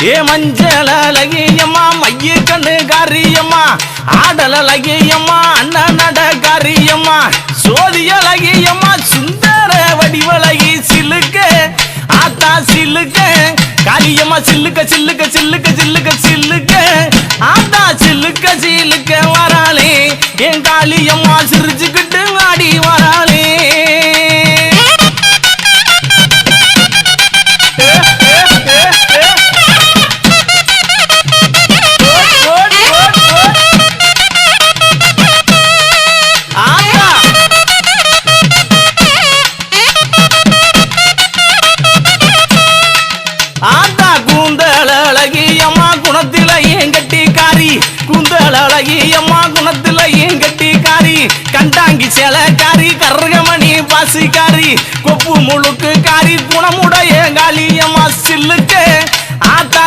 ஏ மஞ்சள் அழகியம்மா மைய கண்ணு காரியம்மா ஆடல் அழகியம்மா அண்ணன் நட காரியம்மா சோதி அழகியம்மா சுந்தர வடிவழகி சிலுக்க ஆத்தா சிலுக்க காளியம்மா சில்லுக்க சில்லுக்க சில்லுக்க சில்லுக்க சில்லுக்க ஆத்தா சில்லுக்க சில்லுக்க வராளே என் காளியம்மா சிரிச்சுக்கிட்டு ஆடி வராளே ஆத்தா கூந்தல் அழகியம்மா குணத்தில ஏன் கட்டிக்காரி கூந்தல் அழகியம்மா குணத்தில ஏன் கட்டிக்காரி கண்டாங்கி சேலக்காரி கருகமணி பாசிக்காரி கொப்பு முழுக்கு காரி குணமுடைய காளியம்மா சில்லுக்கு ஆத்தா